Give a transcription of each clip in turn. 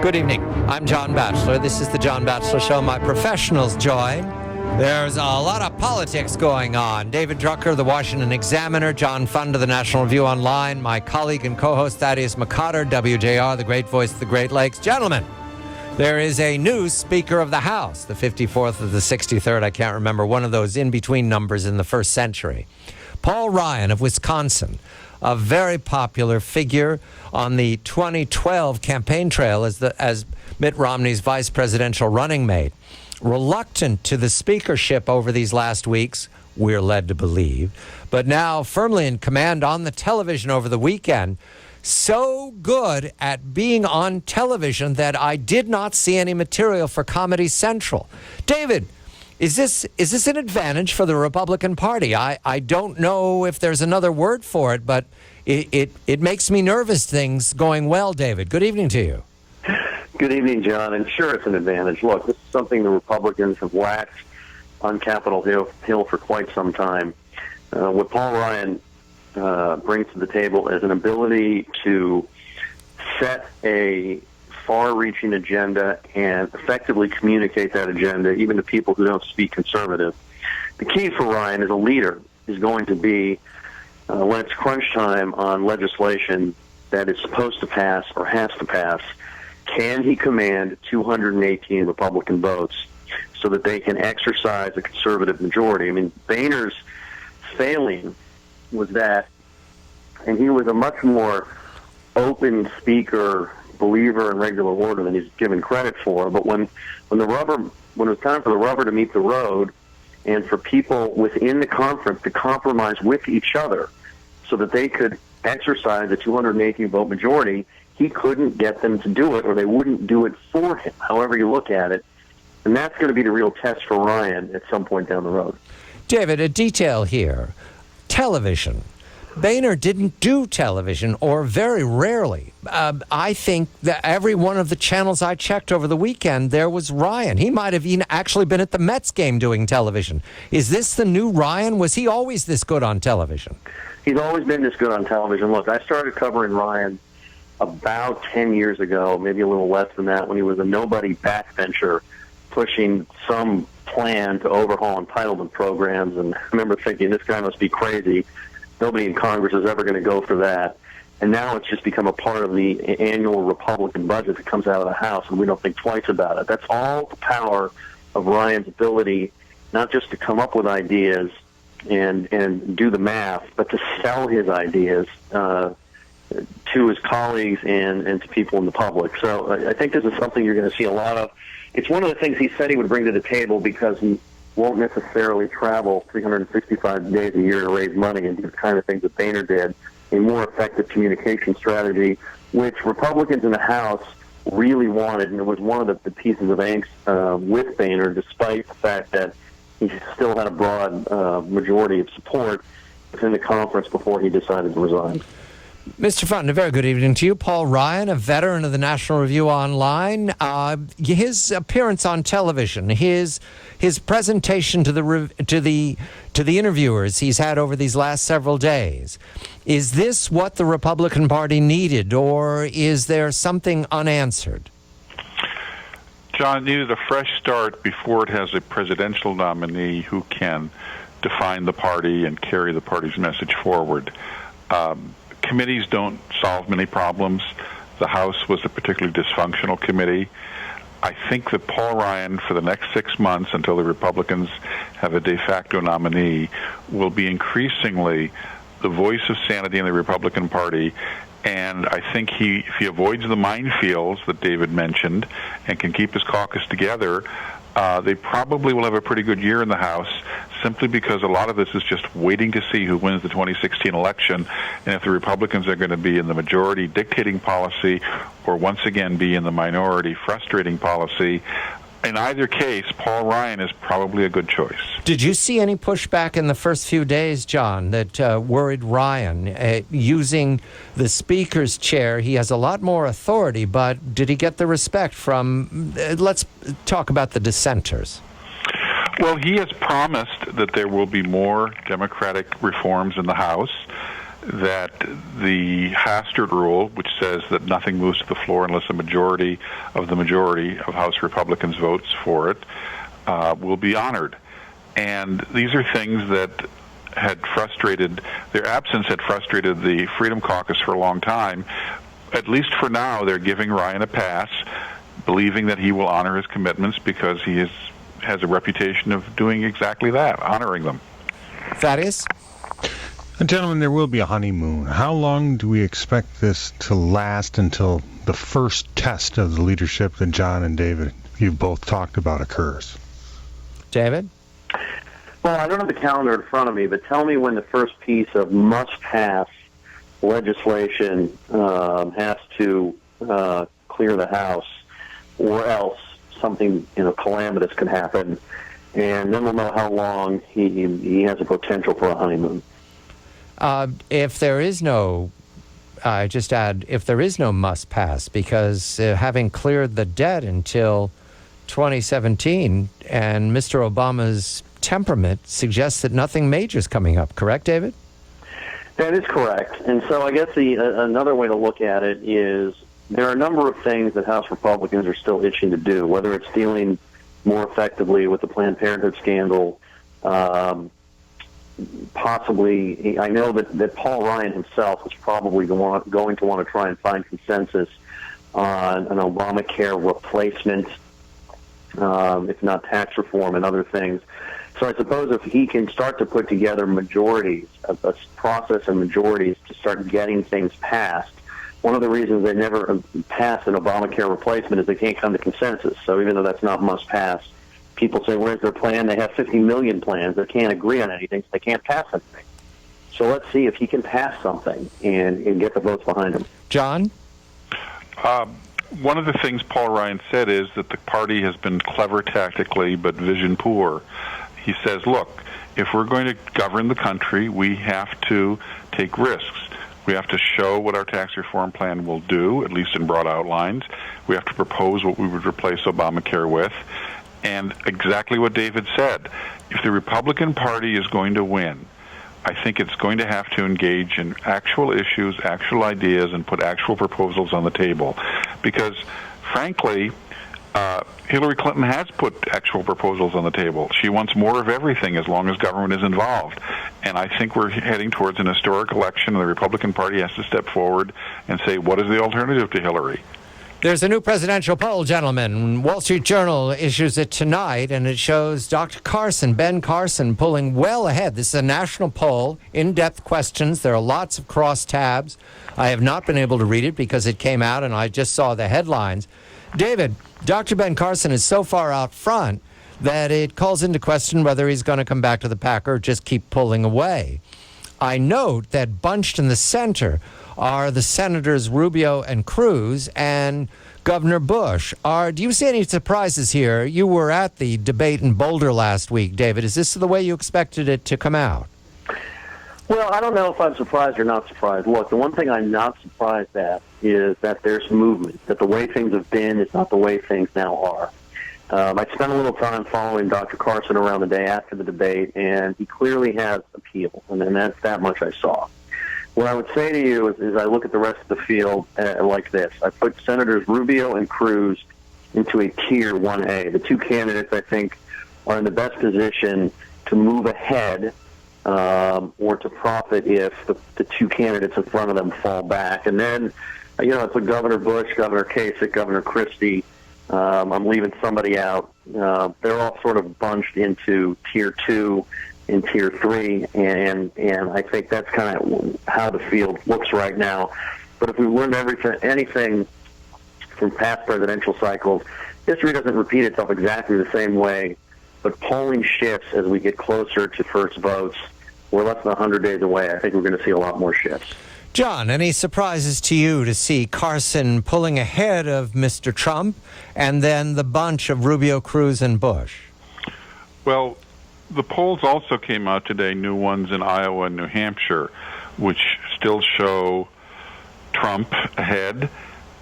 Good evening. I'm John Batchelor. This is the John Batchelor Show. My professionals join. There's a lot of politics going on. David Drucker, the Washington Examiner, John Fund of the National Review Online, my colleague and co-host Thaddeus McCotter, WJR, the great voice of the Great Lakes. Gentlemen, there is a new Speaker of the House, the 54th or the 63rd, I can't remember, one of those in-between numbers in the first century. Paul Ryan of Wisconsin, a very popular figure on the 2012 campaign trail as Mitt Romney's vice presidential running mate. Reluctant to the speakership over these last weeks, we're led to believe, but now firmly in command on the television over the weekend. So good at being on television that I did not see any material for Comedy Central. David, is this an advantage for the Republican Party? I don't know if there's another word for it, but it makes me nervous things going well, David. Good evening to you. Good evening, John. And sure, it's an advantage. Look, this is something the Republicans have lacked on Capitol Hill for quite some time. What Paul Ryan brings to the table is an ability to set a far-reaching agenda and effectively communicate that agenda even to people who don't speak conservative. The key for Ryan as a leader is going to be when it's crunch time on legislation that is supposed to pass or has to pass, can he command 218 Republican votes so that they can exercise a conservative majority? I mean, Boehner's failing was that, and he was a much more open speaker, believer in regular order than he's given credit for. But when it was time for the rubber to meet the road, and for people within the conference to compromise with each other so that they could exercise a 218 vote majority, he couldn't get them to do it, or they wouldn't do it for him, however you look at it. And that's going to be the real test for Ryan at some point down the road. David, a detail here. Television. Boehner didn't do television, or very rarely. I think that every one of the channels I checked over the weekend, there was Ryan. He might have even actually been at the Mets game doing television. Is this the new Ryan? Was he always this good on television? He's always been this good on television. Look, I started covering Ryan about 10 years ago, maybe a little less than that, when he was a nobody backbencher pushing some plan to overhaul entitlement programs. And I remember thinking, this guy must be crazy. Nobody in Congress is ever going to go for that. And now it's just become a part of the annual Republican budget that comes out of the House, and we don't think twice about it. That's all the power of Ryan's ability, not just to come up with ideas and do the math, but to sell his ideas to his colleagues and to people in the public. So I think this is something you're going to see a lot of. It's one of the things he said he would bring to the table because he won't necessarily travel 365 days a year to raise money and do the kind of things that Boehner did, a more effective communication strategy, which Republicans in the House really wanted, and it was one of the pieces of angst with Boehner, despite the fact that he still had a broad majority of support within the conference before he decided to resign. Mr. Fountain, a very good evening to you. Paul Ryan, a veteran of the National Review Online. His appearance on television, his presentation to the interviewers he's had over these last several days. Is this what the Republican Party needed, or is there something unanswered? John, it needed a fresh start before it has a presidential nominee who can define the party and carry the party's message forward. Committees don't solve many problems. The House was a particularly dysfunctional committee. I think that Paul Ryan, for the next 6 months, until the Republicans have a de facto nominee, will be increasingly the voice of sanity in the Republican Party. And I think if he avoids the minefields that David mentioned and can keep his caucus together, they probably will have a pretty good year in the House, simply because a lot of this is just waiting to see who wins the 2016 election, and if the Republicans are going to be in the majority dictating policy or once again be in the minority frustrating policy. In either case, Paul Ryan is probably a good choice. Did you see any pushback in the first few days, John, that worried Ryan? Using the Speaker's chair, he has a lot more authority, but did he get the respect from, let's talk about the dissenters. Well, he has promised that there will be more Democratic reforms in the House. that the Hastert rule, which says that nothing moves to the floor unless a majority of House Republicans votes for it, will be honored. And these are things that their absence had frustrated the Freedom Caucus for a long time. At least for now, they're giving Ryan a pass, believing that he will honor his commitments because he has a reputation of doing exactly that, honoring them. Thaddeus? Gentlemen, there will be a honeymoon. How long do we expect this to last until the first test of the leadership that John and David, you've both talked about, occurs? David? Well, I don't have the calendar in front of me, but tell me when the first piece of must-pass legislation has to clear the House, or else something calamitous could happen, and then we'll know how long he has a potential for a honeymoon. If there is no, if there is no must pass, because having cleared the debt until 2017, and Mr. Obama's temperament suggests that nothing major is coming up. Correct, David? That is correct. And so I guess another way to look at it is there are a number of things that House Republicans are still itching to do, whether it's dealing more effectively with the Planned Parenthood scandal. Possibly, I know that Paul Ryan himself is probably going to want to try and find consensus on an Obamacare replacement, if not tax reform and other things. So I suppose if he can start to put together majorities, a process of majorities to start getting things passed, one of the reasons they never pass an Obamacare replacement is they can't come to consensus. So even though that's not must pass, people say, where's their plan? They have 50 million plans. They can't agree on anything, so they can't pass anything. So let's see if he can pass something and get the votes behind him. John? One of the things Paul Ryan said is that the party has been clever tactically but vision poor. He says, look, if we're going to govern the country, we have to take risks. We have to show what our tax reform plan will do, at least in broad outlines. We have to propose what we would replace Obamacare with. And exactly what David said, if the Republican Party is going to win, I think it's going to have to engage in actual issues, actual ideas, and put actual proposals on the table. Because, frankly, Hillary Clinton has put actual proposals on the table. She wants more of everything as long as government is involved. And I think we're heading towards an historic election, and the Republican Party has to step forward and say, what is the alternative to Hillary? There's a new presidential poll, gentlemen. Wall Street Journal issues it tonight, and it shows Dr. Ben Carson, pulling well ahead. This is a national poll, in-depth questions. There are lots of cross tabs. I have not been able to read it because it came out, and I just saw the headlines. David, Dr. Ben Carson is so far out front that it calls into question whether he's going to come back to the pack or just keep pulling away. I note that bunched in the center are the Senators Rubio and Cruz and Governor Bush. Do you see any surprises here? You were at the debate in Boulder last week, David. Is this the way you expected it to come out? Well, I don't know if I'm surprised or not surprised. Look, the one thing I'm not surprised at is that there's movement, that the way things have been is not the way things now are. I spent a little time following Dr. Carson around the day after the debate, and he clearly has appeal, and that's that much I saw. What I would say to you is I look at the rest of the field like this. I put Senators Rubio and Cruz into a tier 1A. The two candidates, I think, are in the best position to move ahead or to profit if the two candidates in front of them fall back. And then, I put Governor Bush, Governor Kasich, Governor Christie. I'm leaving somebody out. They're all sort of bunched into tier 2 and tier 3, and I think that's kind of how the field looks right now. But if we learned anything from past presidential cycles, history doesn't repeat itself exactly the same way, but polling shifts as we get closer to first votes. We're less than 100 days away. I think we're going to see a lot more shifts. John, any surprises to you to see Carson pulling ahead of Mr. Trump and then the bunch of Rubio, Cruz, and Bush? Well, the polls also came out today, new ones in Iowa and New Hampshire, which still show Trump ahead.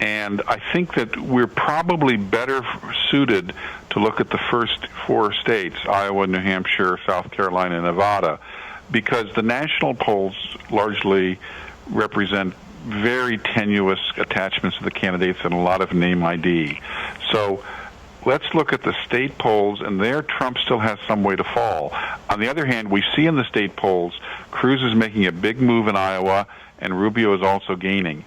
And I think that we're probably better suited to look at the first 4 states, Iowa, New Hampshire, South Carolina, and Nevada, because the national polls largely represent very tenuous attachments to the candidates and a lot of name ID. So let's look at the state polls, and there Trump still has some way to fall. On the other hand, we see in the state polls Cruz is making a big move in Iowa, and Rubio is also gaining.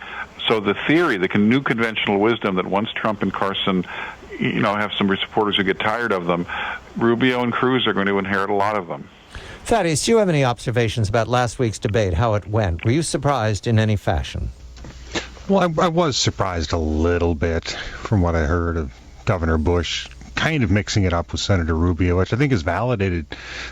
So the theory, the new conventional wisdom that once Trump and Carson have some supporters who get tired of them, Rubio and Cruz are going to inherit a lot of them. Thaddeus, do you have any observations about last week's debate, how it went? Were you surprised in any fashion? Well, I was surprised a little bit from what I heard of Governor Bush kind of mixing it up with Senator Rubio, which I think has validated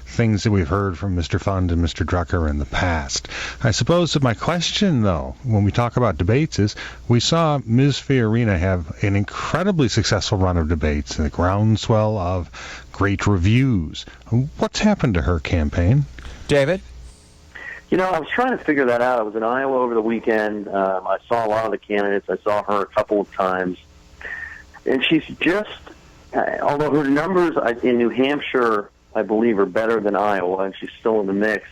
things that we've heard from Mr. Fund and Mr. Drucker in the past. I suppose that my question, though, when we talk about debates is, we saw Ms. Fiorina have an incredibly successful run of debates and a groundswell of great reviews. What's happened to her campaign? David? I was trying to figure that out. I was in Iowa over the weekend. I saw a lot of the candidates. I saw her a couple of times. And she's just, although her numbers in New Hampshire, I believe, are better than Iowa, and she's still in the mix,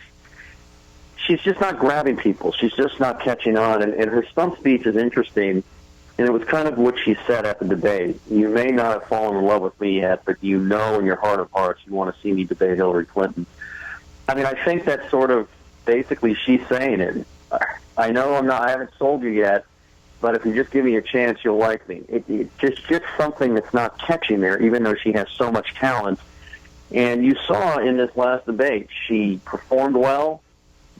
she's just not grabbing people. She's just not catching on. And her stump speech is interesting, and it was kind of what she said at the debate. You may not have fallen in love with me yet, but you know in your heart of hearts you want to see me debate Hillary Clinton. I mean, I think that's sort of basically she's saying it. I know I haven't sold you yet, but if you just give me a chance, you'll like me. It's just something that's not catching there, even though she has so much talent. And you saw in this last debate, she performed well.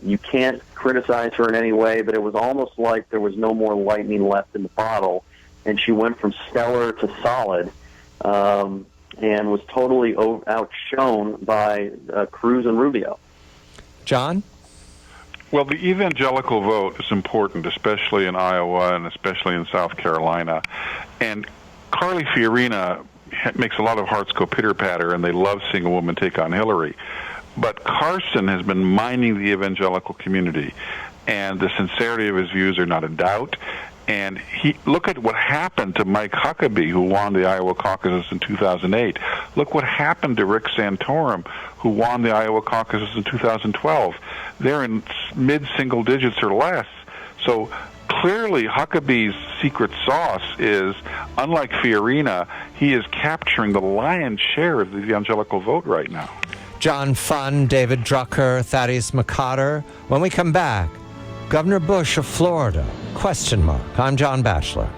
You can't criticize her in any way, but it was almost like there was no more lightning left in the bottle, and she went from stellar to solid, and was totally outshone by Cruz and Rubio. John? Well, the evangelical vote is important, especially in Iowa and especially in South Carolina. And Carly Fiorina makes a lot of hearts go pitter-patter, and they love seeing a woman take on Hillary. But Carson has been mining the evangelical community, and the sincerity of his views are not in doubt. And look at what happened to Mike Huckabee, who won the Iowa caucuses in 2008. Look what happened to Rick Santorum, who won the Iowa caucuses in 2012. They're in mid-single digits or less. So clearly Huckabee's secret sauce is, unlike Fiorina, he is capturing the lion's share of the evangelical vote right now. John Fund, David Drucker, Thaddeus McCotter. When we come back, Governor Bush of Florida, ? I'm John Batchelor.